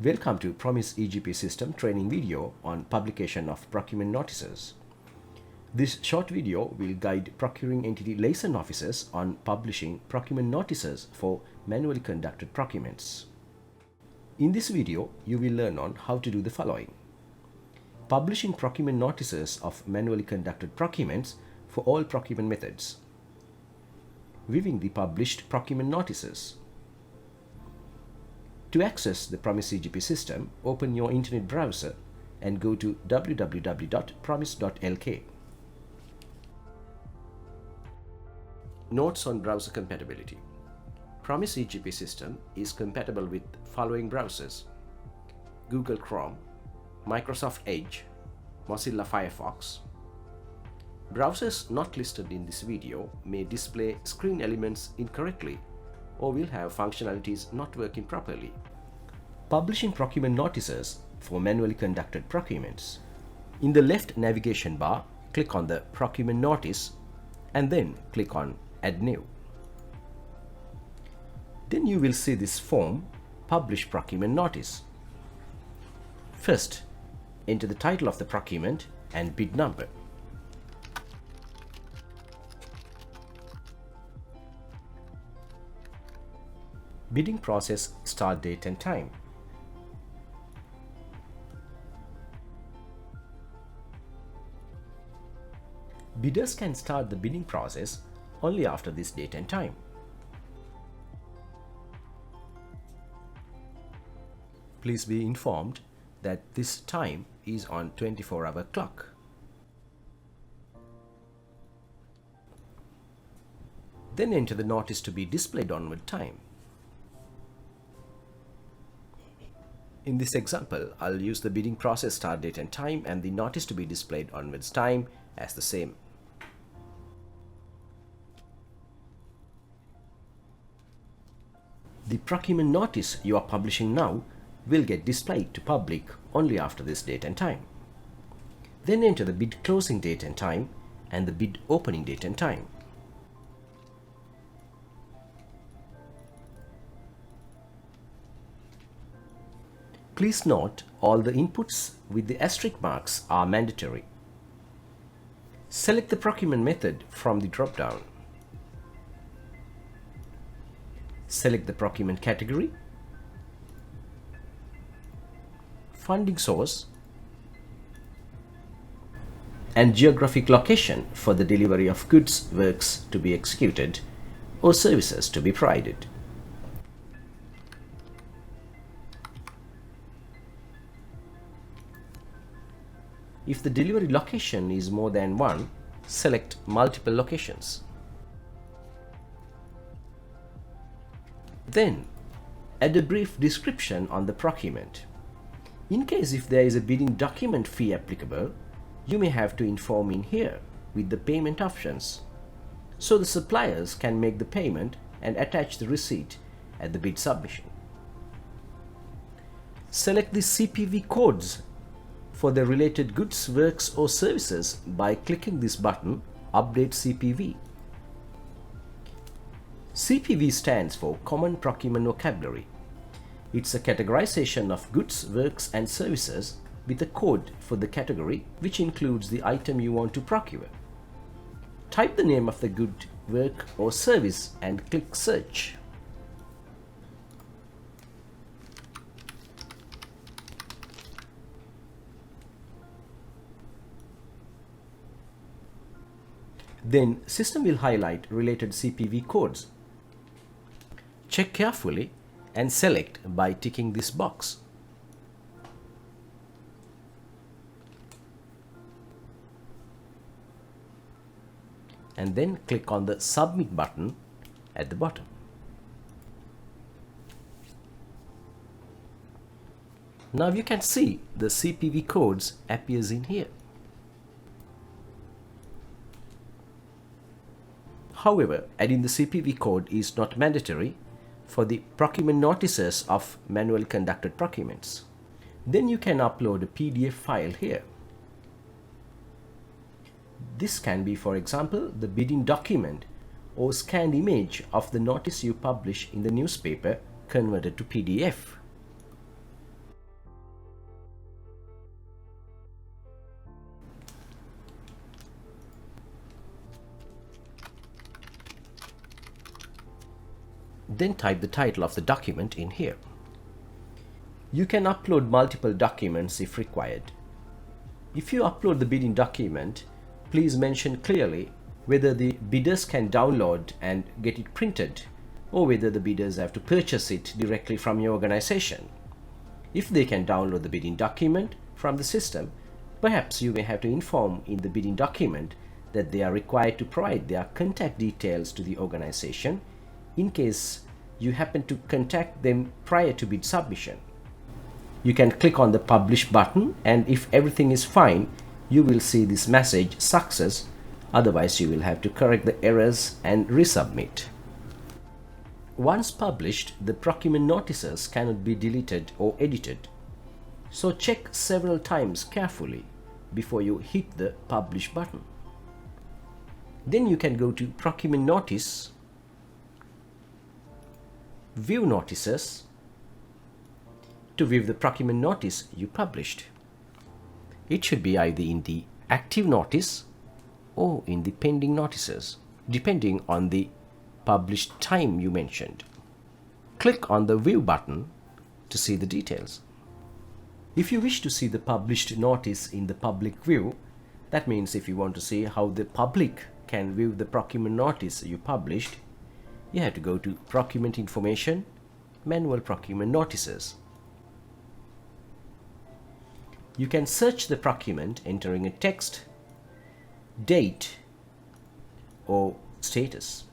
Welcome to Promise EGP System training video on publication of procurement notices. This short video will guide procuring entity liaison officers on publishing procurement notices for manually conducted procurements. In this video, you will learn on how to do the following. Publishing procurement notices of manually conducted procurements for all procurement methods. Viewing the published procurement notices. To access the Promise EGP system, open your internet browser and go to www.promise.lk. Notes on browser compatibility. Promise EGP system is compatible with following browsers: Google Chrome, Microsoft Edge, Mozilla Firefox. Browsers not listed in this video may display screen elements incorrectly or will have functionalities not working properly. Publishing procurement notices for manually conducted procurements. In the left navigation bar, click on the procurement notice and then click on Add New. Then you will see this form, Publish Procurement Notice. First, enter the title of the procurement and bid number. Bidding process start date and time. Bidders can start the bidding process only after this date and time. Please be informed that this time is on 24-hour clock. Then enter the notice to be displayed onward time. In this example, I'll use the bidding process start date and time and the notice to be displayed onwards time as the same. The procurement notice you are publishing now will get displayed to public only after this date and time. Then enter the bid closing date and time and the bid opening date and time. Please note all the inputs with the asterisk marks are mandatory. Select the procurement method from the drop-down. Select the procurement category, funding source, and geographic location for the delivery of goods, works to be executed or services to be provided. If the delivery location is more than one, select multiple locations. Then, add a brief description on the procurement. In case if there is a bidding document fee applicable, you may have to inform in here with the payment options, so the suppliers can make the payment and attach the receipt at the bid submission. Select the CPV codes for the related goods, works or services by clicking this button, Update CPV. CPV stands for Common Procurement Vocabulary. It's a categorization of goods, works and services with a code for the category which includes the item you want to procure. Type the name of the good, work or service and click Search. Then system will highlight related CPV codes. Check carefully and select by ticking this box. And then click on the Submit button at the bottom. Now you can see the CPV codes appears in here. However, adding the CPV code is not mandatory for the procurement notices of manually conducted procurements. Then you can upload a PDF file here. This can be, for example, the bidding document or scanned image of the notice you publish in the newspaper converted to PDF. Then type the title of the document in here. You can upload multiple documents if required. If you upload the bidding document, please mention clearly whether the bidders can download and get it printed, or whether the bidders have to purchase it directly from your organization. If they can download the bidding document from the system, perhaps you may have to inform in the bidding document that they are required to provide their contact details to the organization in case you happen to contact them prior to bid submission. You can click on the Publish button, and if everything is fine, you will see this message Success. Otherwise, you will have to correct the errors and resubmit. Once published, the procurement notices cannot be deleted or edited. So check several times carefully before you hit the Publish button. Then you can go to Procurement Notice, View Notices, to view the procurement notice you published. It should be either in the active notice or in the pending notices, depending on the published time you mentioned. Click on the View button to see the details. If you wish to see the published notice in the public view, that means if you want to see how the public can view the procurement notice you published, you have to go to Procurement Information, Manual Procurement Notices. You can search the procurement entering a text, date, or status.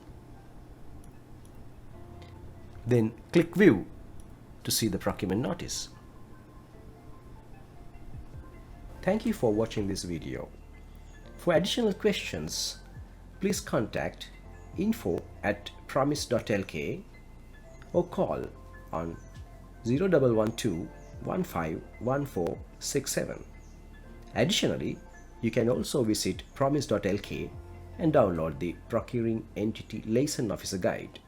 Then click View to see the procurement notice. Thank you for watching this video. For additional questions, please contact info@promise.lk or call on 0112 151467. Additionally, you can also visit promise.lk and download the Procuring Entity Liaison Officer Guide.